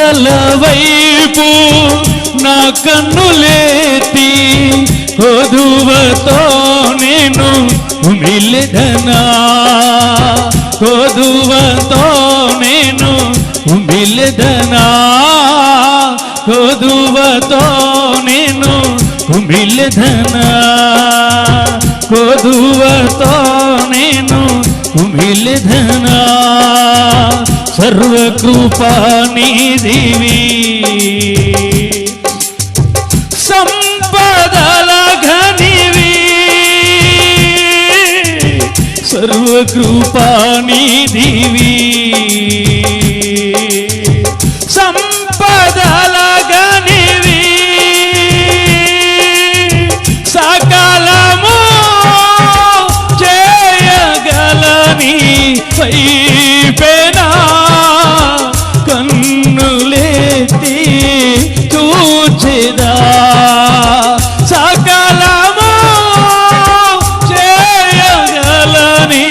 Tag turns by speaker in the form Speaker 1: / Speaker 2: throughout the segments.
Speaker 1: కొండల వైపు నా కన్నులేతి కొదువతో నేను ఉమిలెదనా, కొదువతో నేను ఉమిలెదనా, కొదువతో నేను ఉమిలెదనా, కొదువతో నేను ఉమిలెదనా. సర్వకృపానిధివి సంపదల ఘనివి, సర్వకృపానిధివి సంపదల ఘనివి, సకలము చేయగలని వైపెనా కన్నులెత్తి చూచెదా, సకలము చేయగలని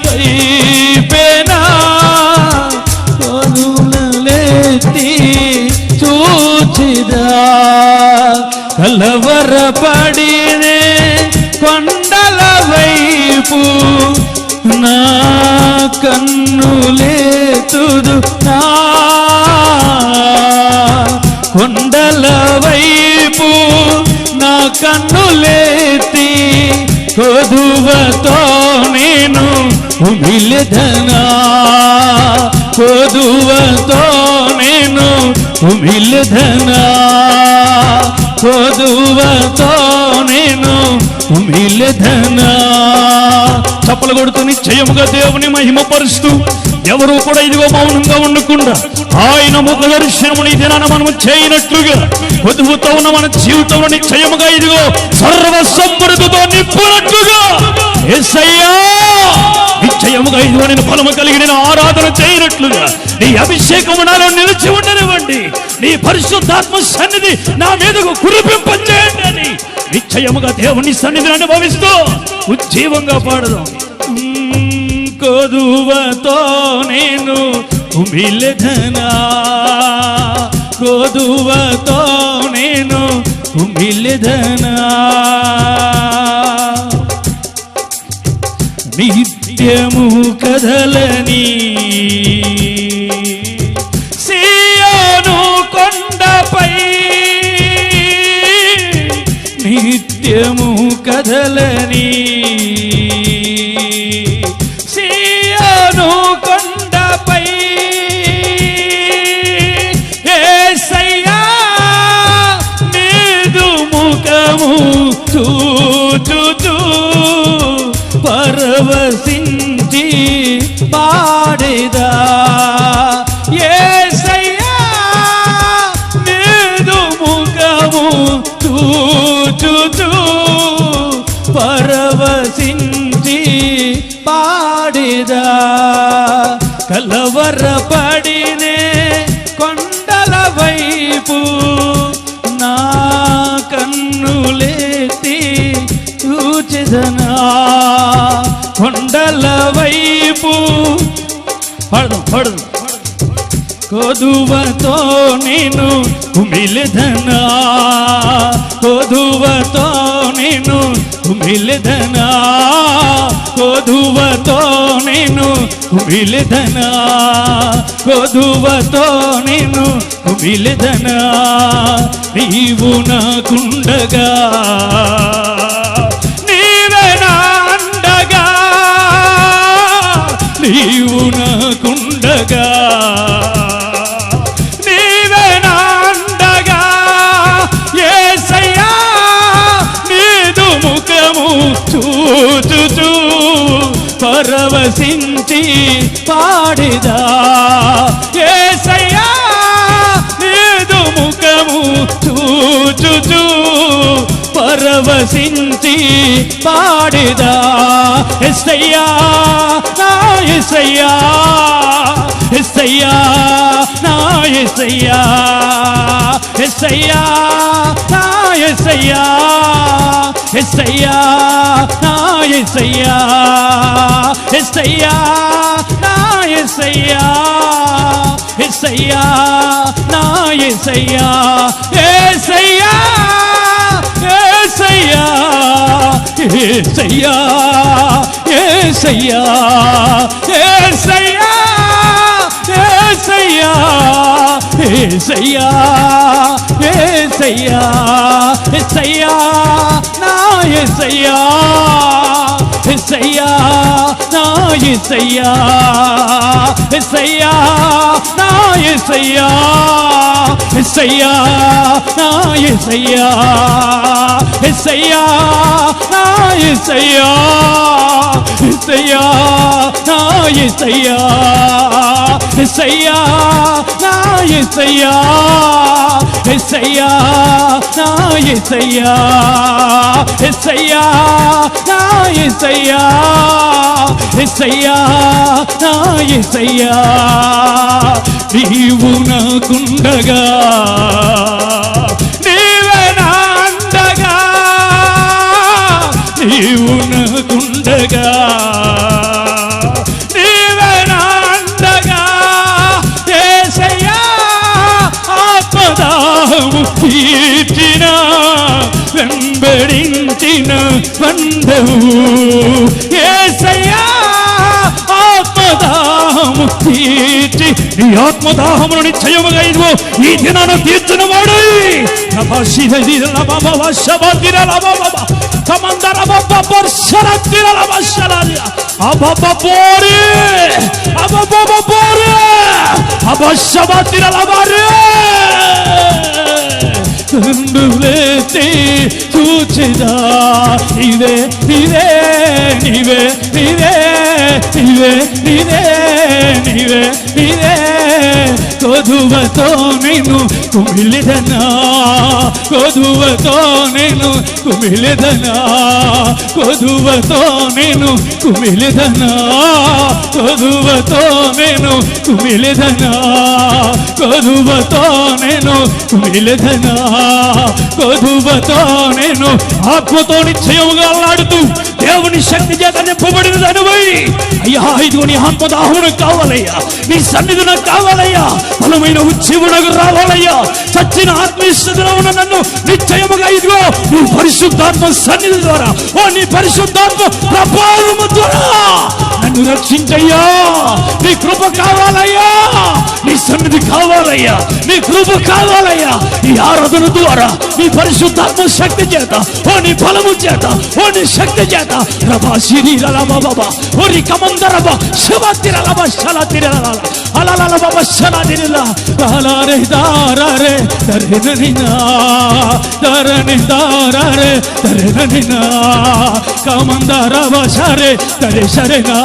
Speaker 1: వైపెనా కన్నులెత్తి చూచెదా. కలవరపడినే కొండల వైపు నా కన్నులెత్తుదు నా, కొండల వైపు నా కన్నులెత్తి కొదువతో నేను ఉమిలెదనా, కొదువతో నేను ఉమిలెదనా, కొదువతో నేను ఉమిలెదనా. చప్పలు కొడుతూ నిశ్చయముగా దేవుని మహిమపరుస్తూ ఎవరు కూడా ఇదిగో మౌనంగా ఉండకుండా ఆయన ముఖ దర్శనముని దినాన మనము చేయనట్లుగా కొదువుతో ఉన్న మన జీవితంలో నిశ్చయముగా ఇదిగో సర్వ సమృద్ధితో నింపునట్లుగా యేసయ్యా నిశ్చయముగా ఇదిగో నేను ఫలము కలిగి నేను ఆరాధన చేయనట్లుగా నీ అభిషేకము నాలో నిలిచి ఉండనివ్వండి, నీ పరిశుద్ధాత్మ సన్నిధి నా మీదకు కురిపింపచేయండి అని నిశ్చయముగా దేవుని సన్నిధిని అనుభవిస్తూ ఉజ్జీవంగా పాడదాం. కొదువతో నేను ఉమిలెదనా, కొదువతో నేను ఉమిలెదనా. నిత్యము కదలని సియోను కొండపై, నిత్యము కదలని సియోను కొండపై యేసయ్యా నీదు ముఖము చూచుచూ పరవశించి పాడేదా, యేసయ్యా నీదు ముఖము చూచుచూ పరవశించి పాడేదా. కలవరపడినే కొండల వైపు నా కన్నులెత్తి చూచెదనా, కొండల వైపు పాడదాం పాడదాం. కొదువతో నేను ఉమిలెదనా, కొదువతో నేను ఉమిలెదనా, కొదువతో నేను ఉమిలెదనా, కొదువతో నేను ఉమిలెదనా. నీవు నాకుండగా నీవే నా అండగా, నీవు నాకుండగా నీవే నా అండగా, యేసయ్యా నీదు ముఖము చూచుచూ పరవశించి పాడేదా, యేసయ్యా నీదు ముఖము చూచుచూ పరవశించి పాడేదా. యేసయ్యా నా యేసయ్యా, యేసయ్యా నా యేసయ్యా, యేసయ్యా నా యేసయ్యా, యేసయ్యా నా యేసయ్యా, యేసయ్యా నా యేసయ్యా, యేసయ్యా నా యేసయ్యా యేసయ్యా యేసయ్యా యేసయ్యా యేసయ్యా యేసయ్యా యేసయ్యా యేసయ్యా యేసయ్యా యేసయ్యా నా యేసయ్యా యేసయ్యా నా యేసయ్యా యేసయ్యా నా యేసయ్యా యేసయ్యా నా యేసయ్యా యేసయ్యా నా యేసయ్యా యేసయ్యా నా యేసయ్యా యేసయ్యా నా యేసయ్యా యేసయ్యా నా యేసయ్యా యేసయ్యా నా యేసయ్యా యేసయ్యా నా యేసయ్యా నీవు నాకుండగా నీవే నా అండగా నీవు నాకుండగా నీవే నా అండగా యేసయ్యా ఆపదాము తీర్చిన వెంబడించిన బంధవు యేసయ్యా ఆత్మదాహము తీర్చి నీ ఆత్మదాహమును నిశ్చయముగా ఇదిగో ఈ దినాన తీర్చిన వాడు తండ్రులేతే చూచెదా నీవే నీవే నీవే నీవే నీవే నీవే నీవే నీవే కొదువతో నేను కుమిలిదనా కొదువతో నేను కుమిలిదనా కొదువతో నేను కుమిలిదనా కొదువతో నేను కుమిలిదనా కొదువతో నేను కుమిలిదనా కొదువతో నేను ఆత్మతో నిశ్చయముగా అల్లాడుతూ దేవుని శక్తి చేత నింపబడిన దానివై అయ్యా ఇదిగో నీ ఆత్మదాహమునకు కావాలయ్యా నీ సన్నిధి నాకు కావాలయ్యా బలమైన ఉజ్జీవునకు రావాలయ్యా చచ్చిన ఆత్మీయస్థితిలో ఉన్న నన్ను నిశ్చయముగా ఇదిగో నీ పరిశుద్ధాత్మ సన్నిధి ద్వారా ఓ నీ పరిశుద్ధాత్మ ప్రభావము ద్వారా నన్ను రక్షించయ్యా నీ కృప కావాలయ్యా నీ సన్నిధి కావాలయ్యా నీ కృప కావాలయ్యా ఈ ఆరాధన ద్వారా నీ పరిశుద్ధాత్మ శక్తి చేత ఓ నీ బలము చేత ఓ నీ శక్తి చేత రబా శరీరల బాబా ఓ నీ కమందరబ శివతిరల బశలతిరల అలల బాబా శలతిరల అలారే దారే దరనినా దరని దారే దరనినా కమందరబ శరే దరే శరేనా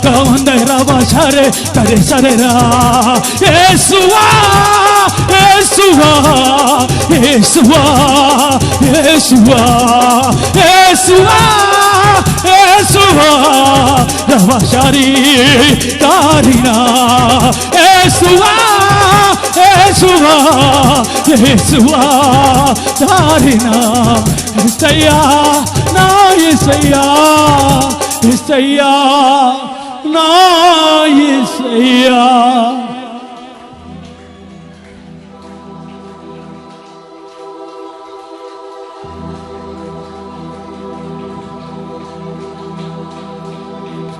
Speaker 1: కమందరబ శరే దరే శరేనా యేసువా యేసువా యేసువా యేసువా యేసువా యేసువా రవశరీ కారినా యేసువా యేసువా యేసువా కారినా యేసయ్యా నా యేసయ్యా యేసయ్యా నా యేసయ్యా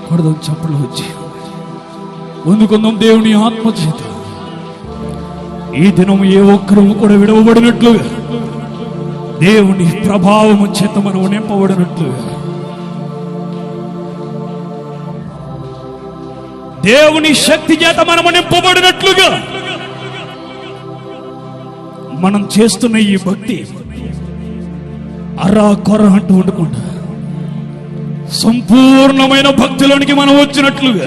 Speaker 1: కొడదాం చప్పట్లు వచ్చి పొందుకుందాం దేవుని ఆత్మ చేత ఈ దినం ఏ ఒక్కరూ కూడా విడవబడినట్లుగా దేవుని ప్రభావము చేత మనం నింపబడినట్లుగా దేవుని శక్తి చేత మనము నింపబడినట్లుగా మనం చేస్తున్న ఈ భక్తి అర్రా కొర అంటూ ఉండకుండా సంపూర్ణమైన భక్తిలోనికి మనం వచ్చినట్లుగా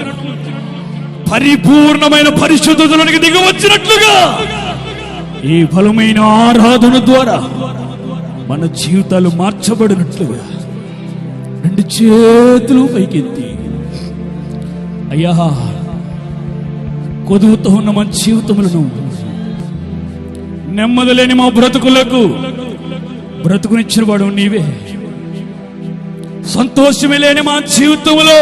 Speaker 1: పరిపూర్ణమైన పరిశుద్ధతలోనికి దిగి వచ్చినట్లుగా ఈ బలమైన ఆరాధన ద్వారా మన జీవితాలు మార్చబడినట్లుగా రెండు చేతులు పైకెత్తి అయ్యా కొదువుతో ఉన్న మన జీవితములను నెమ్మది లేని మా బ్రతుకులకు బ్రతుకునిచ్చిన వాడు నీవే సంతోషమే లేని మా జీవితంలో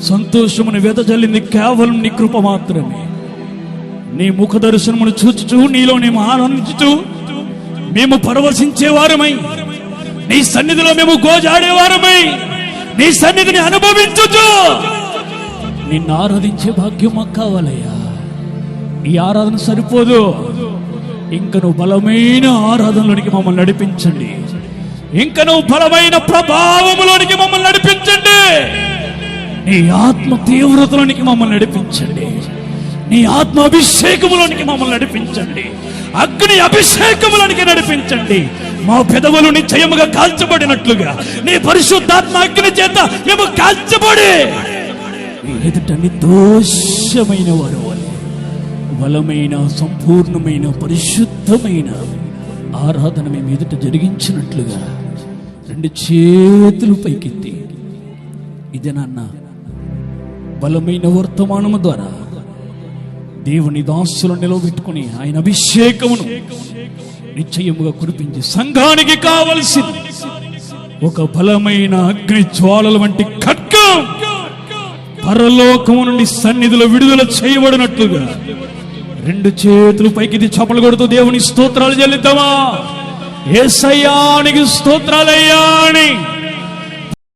Speaker 1: సంతోషమును వెదజల్లింది కేవలం నీ కృప మాత్రమే నీ ముఖ దర్శనమును చూచుచూ నీలో మేము ఆనందించుతూ మేము పరవశించేవారమై నీ సన్నిధిలో మేము గోజాడేవారమై నీ సన్నిధిని అనుభవించుచు నిన్ను ఆరాధించే భాగ్యం మాకు కావాలయ్యా. ఈ ఆరాధన సరిపోదు, ఇంకా నువ్వు బలమైన ఆరాధనలోనికి మమ్మల్ని నడిపించండి. ఇంకా నువ్వు బలమైన ప్రభావంలోనికి మమ్మల్ని నడిపించండి. నీ ఆత్మ తీవ్రతలోనికి మమ్మల్ని నడిపించండి. నీ ఆత్మ అభిషేకములోనికి మమ్మల్ని నడిపించండి. అగ్ని అభిషేకములోనికి నడిపించండి. మా పెదవులు నిశ్చయముగా కాల్చబడినట్లుగా నీ పరిశుద్ధాత్మ అగ్ని చేత మేము కాల్చబడి ఎదుట నిర్దోషమైన వారు బలమైన సంపూర్ణమైన పరిశుద్ధమైన ఆరాధన మేము ఎదుట జరిగించినట్లుగా 2 చేతులు పైకెత్తి ఇదే నాన్న బలమైన వర్తమానము ద్వారా దేవుని దాసులను నిలవబెట్టుకుని ఆయన అభిషేకమును నిశ్చయముగా కురిపించి సంఘానికి కావలసిన ఒక బలమైన అగ్ని జ్వాలల వంటి ఖడ్గం పరలోకము నుండి సన్నిధిలో విడుదల చేయబడినట్లుగా 2 చేతులు పైకి చప్పలు కొడుతూ దేవుని స్తోత్రాలు చెల్లిద్దామా? యేసయ్యా నీకు స్తోత్రాలయ్యా అని